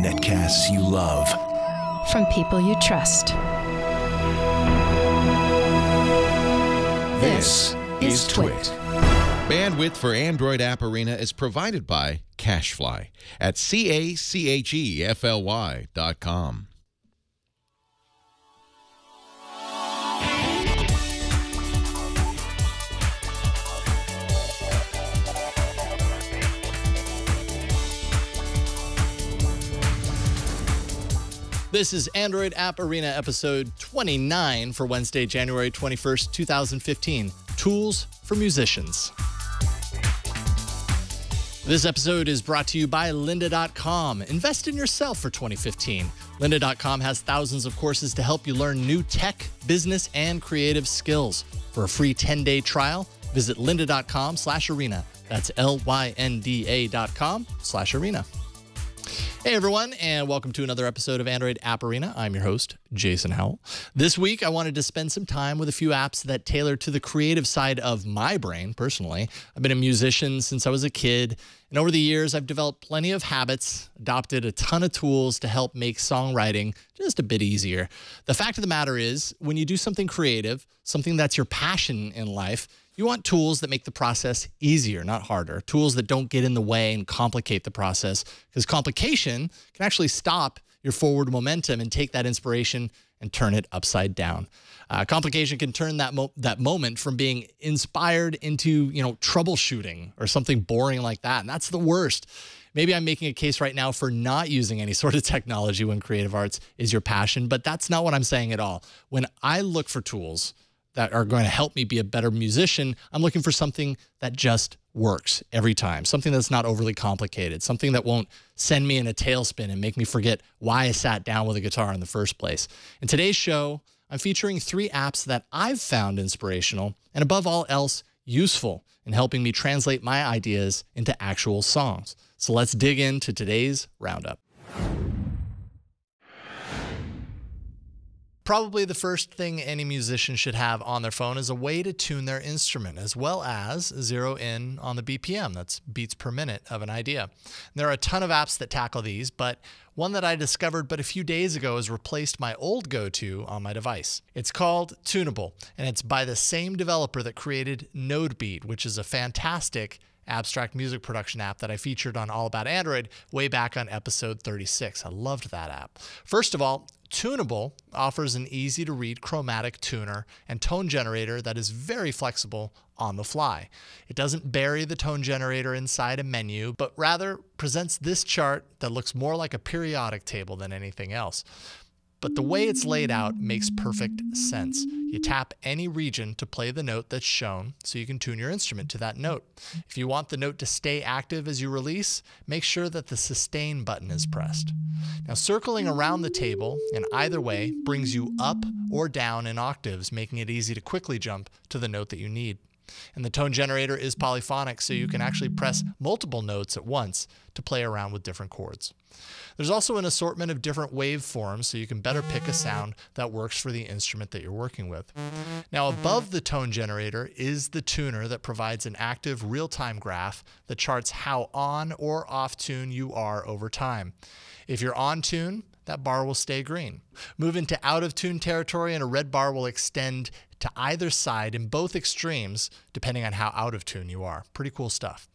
Netcasts you love. From people you trust. This is Twit. Bandwidth for Android App Arena is provided by CacheFly at CACHEFLY.com. This is Android App Arena episode 29 for Wednesday, January 21st, 2015. Tools for musicians. This episode is brought to you by lynda.com. Invest in yourself for 2015. Lynda.com has thousands of courses to help you learn new tech, business, and creative skills. For a free 10-day trial, visit lynda.com/arena. That's lynda.com/arena. Hey everyone, and welcome to another episode of Android App Arena. I'm your host, Jason Howell. This week, I wanted to spend some time with a few apps that tailor to the creative side of my brain, personally. I've been a musician since I was a kid, and over the years, I've developed plenty of habits, adopted a ton of tools to help make songwriting just a bit easier. The fact of the matter is, when you do something creative, something that's your passion in life, you want tools that make the process easier, not harder. Tools that don't get in the way and complicate the process, because complication can actually stop your forward momentum and take that inspiration and turn it upside down. Complication can turn that moment from being inspired into, troubleshooting or something boring like that, and that's the worst. Maybe I'm making a case right now for not using any sort of technology when creative arts is your passion, but that's not what I'm saying at all. When I look for tools that are going to help me be a better musician, I'm looking for something that just works every time, something that's not overly complicated, something that won't send me in a tailspin and make me forget why I sat down with a guitar in the first place. In today's show, I'm featuring 3 apps that I've found inspirational and above all else, useful in helping me translate my ideas into actual songs. So let's dig into today's roundup. Probably the first thing any musician should have on their phone is a way to tune their instrument, as well as zero in on the BPM, that's beats per minute of an idea. And there are a ton of apps that tackle these, but one that I discovered but a few days ago has replaced my old go-to on my device. It's called Tunable, and it's by the same developer that created Nodebeat, which is a fantastic abstract music production app that I featured on All About Android way back on episode 36. I loved that app. First of all, Tunable offers an easy-to-read chromatic tuner and tone generator that is very flexible on the fly. It doesn't bury the tone generator inside a menu, but rather presents this chart that looks more like a periodic table than anything else. But the way it's laid out makes perfect sense. You tap any region to play the note that's shown, so you can tune your instrument to that note. If you want the note to stay active as you release, make sure that the sustain button is pressed. Now, circling around the table in either way brings you up or down in octaves, making it easy to quickly jump to the note that you need. And the tone generator is polyphonic, so you can actually press multiple notes at once to play around with different chords. There's also an assortment of different waveforms, so you can better pick a sound that works for the instrument that you're working with. Now, above the tone generator is the tuner that provides an active real-time graph that charts how on or off tune you are over time. If you're on tune, that bar will stay green. Move into out of tune territory and a red bar will extend to either side in both extremes, depending on how out of tune you are. Pretty cool stuff.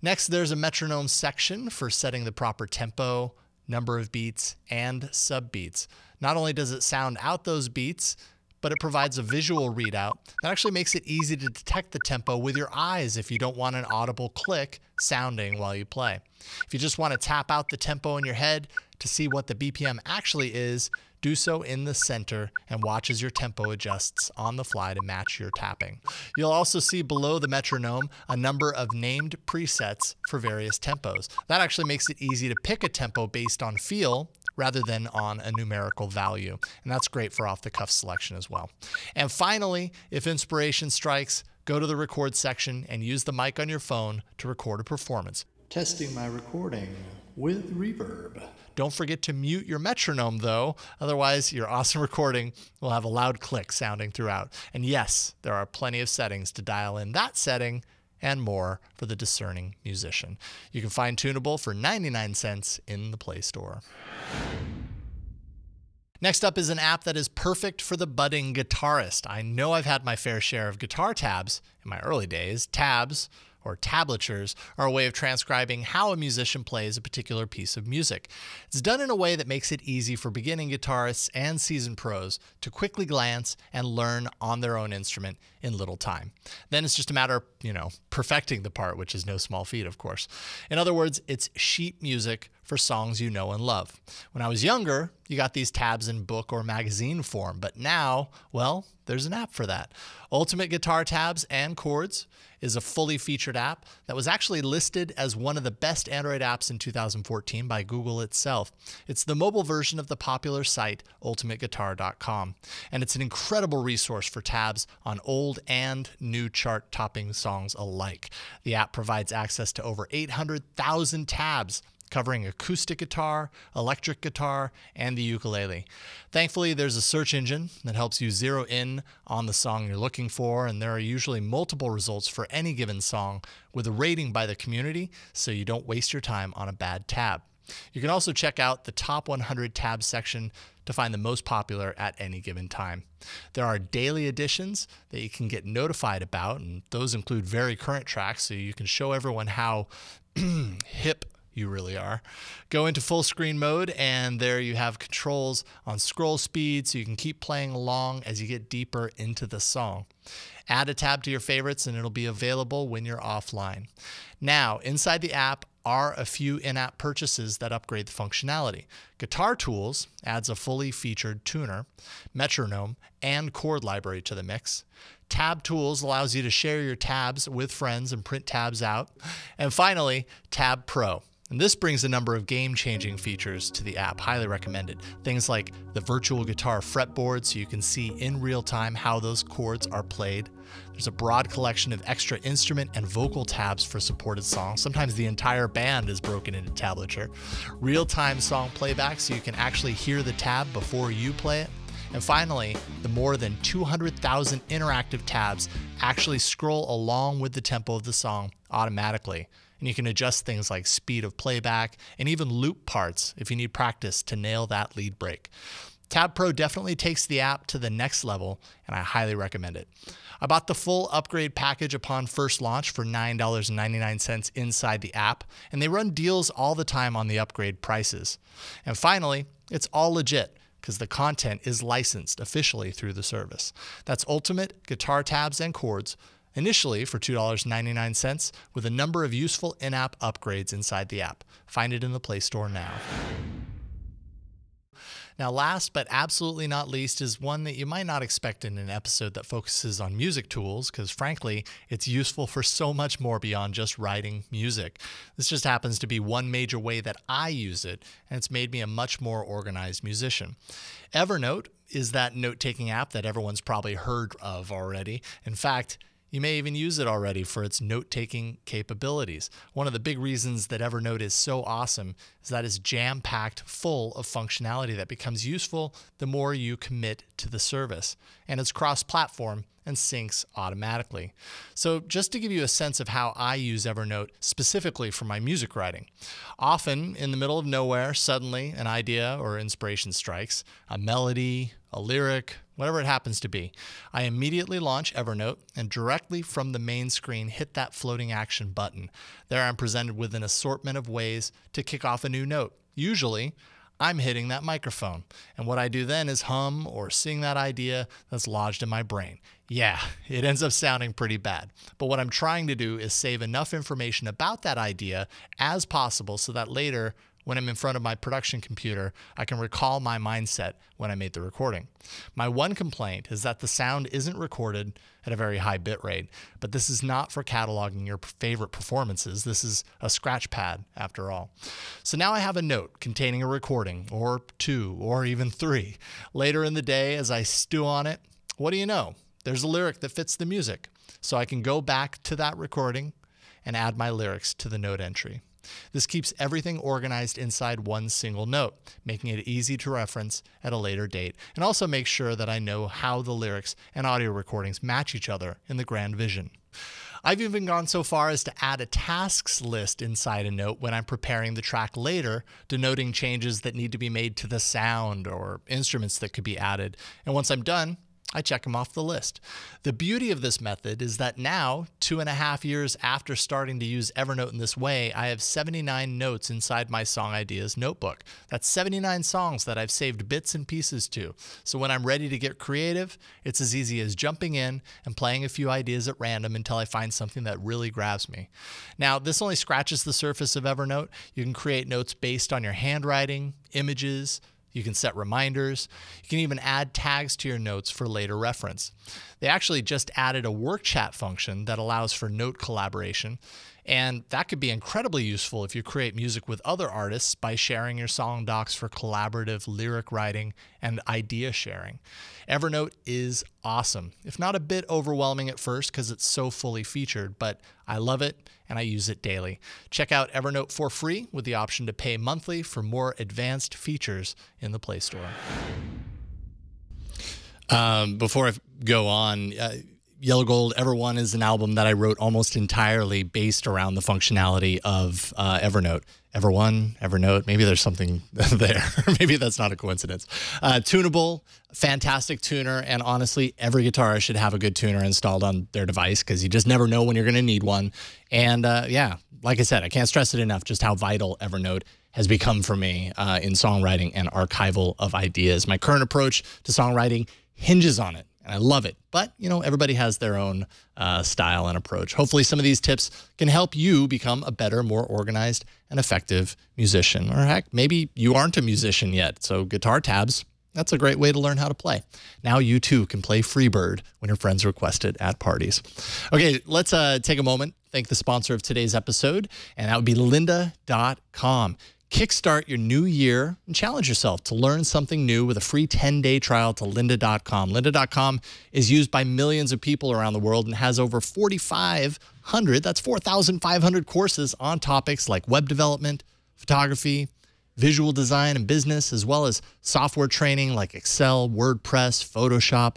Next, there's a metronome section for setting the proper tempo, number of beats, and subbeats. Not only does it sound out those beats, but it provides a visual readout that actually makes it easy to detect the tempo with your eyes if you don't want an audible click sounding while you play. If you just want to tap out the tempo in your head to see what the BPM actually is, do so in the center and watch as your tempo adjusts on the fly to match your tapping. You'll also see below the metronome a number of named presets for various tempos. That actually makes it easy to pick a tempo based on feel rather than on a numerical value. And that's great for off-the-cuff selection as well. And finally, if inspiration strikes, go to the record section and use the mic on your phone to record a performance. Testing my recording with reverb. Don't forget to mute your metronome though, otherwise your awesome recording will have a loud click sounding throughout. And yes, there are plenty of settings to dial in that setting and more for the discerning musician. You can find Tunable for 99 cents in the Play Store. Next up is an app that is perfect for the budding guitarist. I know I've had my fair share of guitar tabs in my early days. Tabs, or tablatures, are a way of transcribing how a musician plays a particular piece of music. It's done in a way that makes it easy for beginning guitarists and seasoned pros to quickly glance and learn on their own instrument in little time. Then it's just a matter of, perfecting the part, which is no small feat, of course. In other words, it's sheet music for songs you know and love. When I was younger, you got these tabs in book or magazine form, but now, well, there's an app for that. Ultimate Guitar Tabs and Chords is a fully featured app that was actually listed as one of the best Android apps in 2014 by Google itself. It's the mobile version of the popular site ultimateguitar.com, and it's an incredible resource for tabs on old and new chart-topping songs alike. The app provides access to over 800,000 tabs covering acoustic guitar, electric guitar, and the ukulele. Thankfully, there's a search engine that helps you zero in on the song you're looking for, and there are usually multiple results for any given song with a rating by the community, so you don't waste your time on a bad tab. You can also check out the top 100 tabs section to find the most popular at any given time. There are daily editions that you can get notified about, and those include very current tracks, so you can show everyone how hip you really are. Go into full screen mode, and there you have controls on scroll speed so you can keep playing along as you get deeper into the song. Add a tab to your favorites and it'll be available when you're offline. Now, inside the app are a few in-app purchases that upgrade the functionality. Guitar Tools adds a fully featured tuner, metronome, and chord library to the mix. Tab Tools allows you to share your tabs with friends and print tabs out. And finally, Tab Pro. And this brings a number of game-changing features to the app, highly recommended. Things like the virtual guitar fretboard so you can see in real time how those chords are played. There's a broad collection of extra instrument and vocal tabs for supported songs. Sometimes the entire band is broken into tablature. Real-time song playback so you can actually hear the tab before you play it. And finally, the more than 200,000 interactive tabs actually scroll along with the tempo of the song automatically. And you can adjust things like speed of playback and even loop parts if you need practice to nail that lead break. Tab Pro definitely takes the app to the next level, and I highly recommend it. I bought the full upgrade package upon first launch for $9.99 inside the app, and they run deals all the time on the upgrade prices. And finally, it's all legit, because the content is licensed officially through the service. That's Ultimate Guitar Tabs and Chords, initially for $2.99, with a number of useful in-app upgrades inside the app. Find it in the Play Store now. Now, last but absolutely not least is one that you might not expect in an episode that focuses on music tools, because frankly, it's useful for so much more beyond just writing music. This just happens to be one major way that I use it, and it's made me a much more organized musician. Evernote is that note-taking app that everyone's probably heard of already. In fact, you may even use it already for its note-taking capabilities. One of the big reasons that Evernote is so awesome is that it's jam-packed full of functionality that becomes useful the more you commit to the service. And it's cross-platform and syncs automatically. So just to give you a sense of how I use Evernote specifically for my music writing. Often, in the middle of nowhere, suddenly an idea or inspiration strikes, a melody, a lyric, whatever it happens to be. I immediately launch Evernote and directly from the main screen hit that floating action button. There I'm presented with an assortment of ways to kick off a new note. Usually, I'm hitting that microphone. And what I do then is hum or sing that idea that's lodged in my brain. Yeah, it ends up sounding pretty bad. But what I'm trying to do is save enough information about that idea as possible so that later, when I'm in front of my production computer, I can recall my mindset when I made the recording. My one complaint is that the sound isn't recorded at a very high bit rate, but this is not for cataloging your favorite performances. This is a scratch pad after all. So now I have a note containing a recording, or two, or even three. Later in the day, as I stew on it, what do you know? There's a lyric that fits the music. So I can go back to that recording and add my lyrics to the note entry. This keeps everything organized inside one single note, making it easy to reference at a later date, and also makes sure that I know how the lyrics and audio recordings match each other in the grand vision. I've even gone so far as to add a tasks list inside a note when I'm preparing the track later, denoting changes that need to be made to the sound or instruments that could be added. And once I'm done, I check them off the list. The beauty of this method is that now, 2.5 years after starting to use Evernote in this way, I have 79 notes inside my Song Ideas notebook. That's 79 songs that I've saved bits and pieces to. So when I'm ready to get creative, it's as easy as jumping in and playing a few ideas at random until I find something that really grabs me. Now, this only scratches the surface of Evernote. You can create notes based on your handwriting, images. You can set reminders. You can even add tags to your notes for later reference. They actually just added a work chat function that allows for note collaboration, and that could be incredibly useful if you create music with other artists by sharing your song docs for collaborative lyric writing and idea sharing. Evernote is awesome, if not a bit overwhelming at first because it's so fully featured, but I love it and I use it daily. Check out Evernote for free with the option to pay monthly for more advanced features in the Play Store. Before I go on, Yellow Gold Everone is an album that I wrote almost entirely based around the functionality of Evernote. Everone, Evernote, maybe there's something there. Maybe that's not a coincidence. Tunable, fantastic tuner, and honestly, every guitarist should have a good tuner installed on their device because you just never know when you're going to need one. And yeah, like I said, I can't stress it enough just how vital Evernote has become for me in songwriting and archival of ideas. My current approach to songwriting hinges on it, and I love it. But, you know, everybody has their own style and approach. Hopefully some of these tips can help you become a better, more organized and effective musician. Or heck, maybe you aren't a musician yet, so guitar tabs, that's a great way to learn how to play. Now you too can play Freebird when your friends request it at parties. Okay, let's take a moment, thank the sponsor of today's episode, and that would be lynda.com. Kickstart your new year and challenge yourself to learn something new with a free 10-day trial to lynda.com. Lynda.com is used by millions of people around the world and has over 4,500, that's 4,500 courses on topics like web development, photography, visual design and business, as well as software training like Excel, WordPress, Photoshop.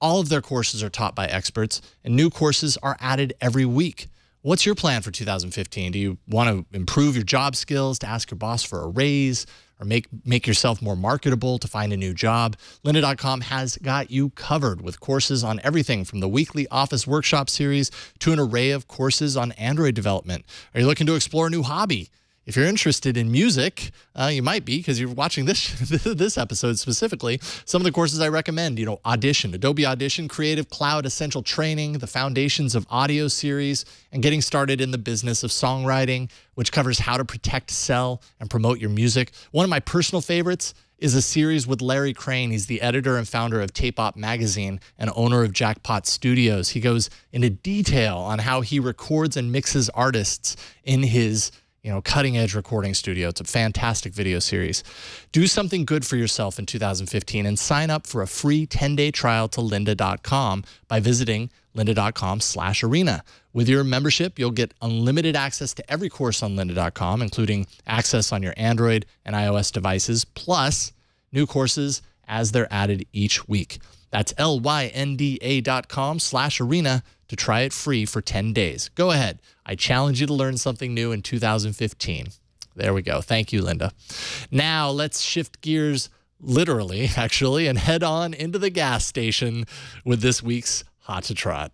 All of their courses are taught by experts, and new courses are added every week. What's your plan for 2015? Do you want to improve your job skills, to ask your boss for a raise, or make yourself more marketable to find a new job? Lynda.com has got you covered with courses on everything from the weekly office workshop series to an array of courses on Android development. Are you looking to explore a new hobby? If you're interested in music, you might be because you're watching this episode specifically. Some of the courses I recommend, you know, Audition, Adobe Audition, Creative Cloud Essential Training, the Foundations of Audio series, and Getting Started in the Business of Songwriting, which covers how to protect, sell, and promote your music. One of my personal favorites is a series with Larry Crane. He's the editor and founder of Tape Op Magazine and owner of Jackpot Studios. He goes into detail on how he records and mixes artists in his cutting edge recording studio. It's a fantastic video series. Do something good for yourself in 2015 and sign up for a free 10-day trial to lynda.com by visiting lynda.com/arena. With your membership, you'll get unlimited access to every course on lynda.com, including access on your Android and iOS devices, plus new courses as they're added each week. That's lynda.com/arena to try it free for 10 days. Go ahead. I challenge you to learn something new in 2015. There we go. Thank you, Linda. Now let's shift gears, literally, actually, and head on into the gas station with this week's Hot to Trot.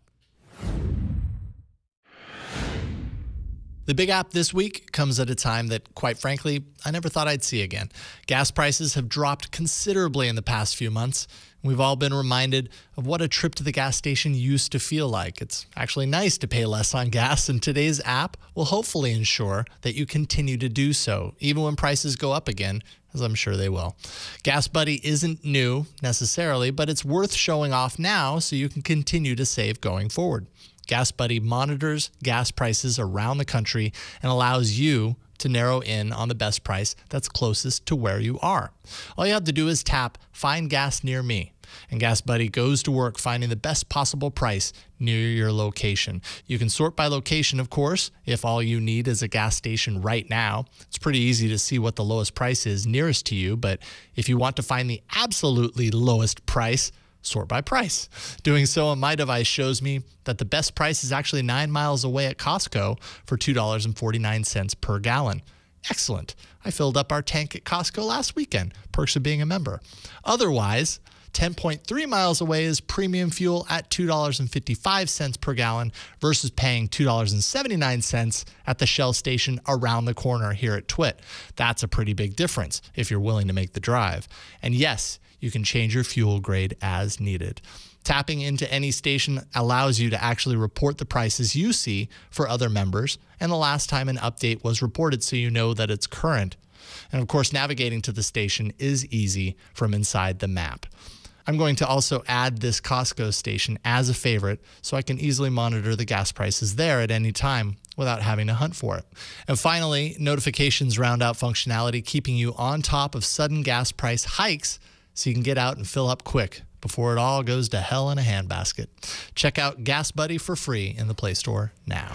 The big app this week comes at a time that, quite frankly, I never thought I'd see again. Gas prices have dropped considerably in the past few months. We've all been reminded of what a trip to the gas station used to feel like. It's actually nice to pay less on gas, and today's app will hopefully ensure that you continue to do so, even when prices go up again, as I'm sure they will. Gas Buddy isn't new necessarily, but it's worth showing off now so you can continue to save going forward. Gas Buddy monitors gas prices around the country and allows you to narrow in on the best price that's closest to where you are. All you have to do is tap Find Gas Near Me, and Gas Buddy goes to work finding the best possible price near your location. You can sort by location, of course, if all you need is a gas station right now. It's pretty easy to see what the lowest price is nearest to you, but if you want to find the absolutely lowest price, sort by price. Doing so on my device shows me that the best price is actually 9 miles away at Costco for $2.49 per gallon. Excellent. I filled up our tank at Costco last weekend. Perks of being a member. Otherwise, 10.3 miles away is premium fuel at $2.55 per gallon versus paying $2.79 at the Shell station around the corner here at Twit. That's a pretty big difference if you're willing to make the drive. And yes, you can change your fuel grade as needed. Tapping into any station allows you to actually report the prices you see for other members and the last time an update was reported so you know that it's current. And of course, navigating to the station is easy from inside the map. I'm going to also add this Costco station as a favorite so I can easily monitor the gas prices there at any time without having to hunt for it. And finally, notifications round out functionality, keeping you on top of sudden gas price hikes so you can get out and fill up quick before it all goes to hell in a handbasket. Check out Gas Buddy for free in the Play Store now.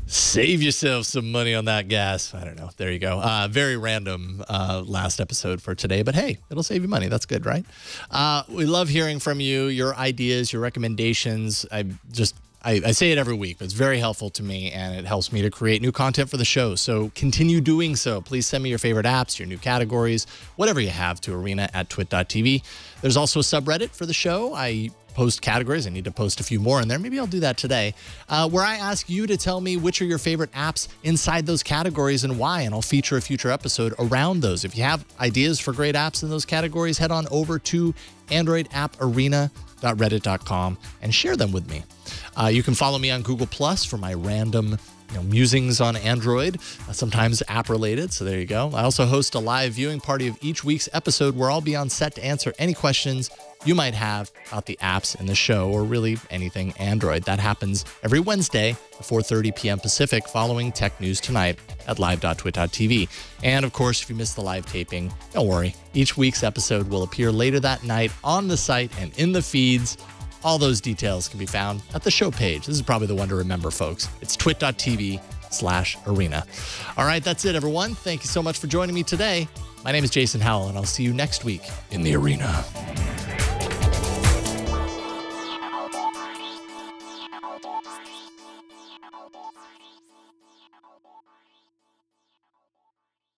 Save yourself some money on that gas. I don't know. There you go. Very random last episode for today, but hey, it'll save you money. That's good, right? We love hearing from you, your ideas, your recommendations. I say it every week, but it's very helpful to me, and it helps me to create new content for the show. So continue doing so. Please send me your favorite apps, your new categories, whatever you have to arena@twit.tv. There's also a subreddit for the show. I post categories. I need to post a few more in there. Maybe I'll do that today, where I ask you to tell me which are your favorite apps inside those categories and why, and I'll feature a future episode around those. If you have ideas for great apps in those categories, head on over to androidapparena.reddit.com and share them with me. You can follow me on Google Plus for my random musings on Android, sometimes app-related, so there you go. I also host a live viewing party of each week's episode where I'll be on set to answer any questions you might have about the apps in the show or really anything Android. That happens every Wednesday at 4:30 p.m. Pacific following Tech News Tonight at live.twit.tv. And of course, if you missed the live taping, don't worry. Each week's episode will appear later that night on the site and in the feeds. All those details can be found at the show page. This is probably the one to remember, folks. It's twit.tv/arena. All right, that's it, everyone. Thank you so much for joining me today. My name is Jason Howell, and I'll see you next week in the arena.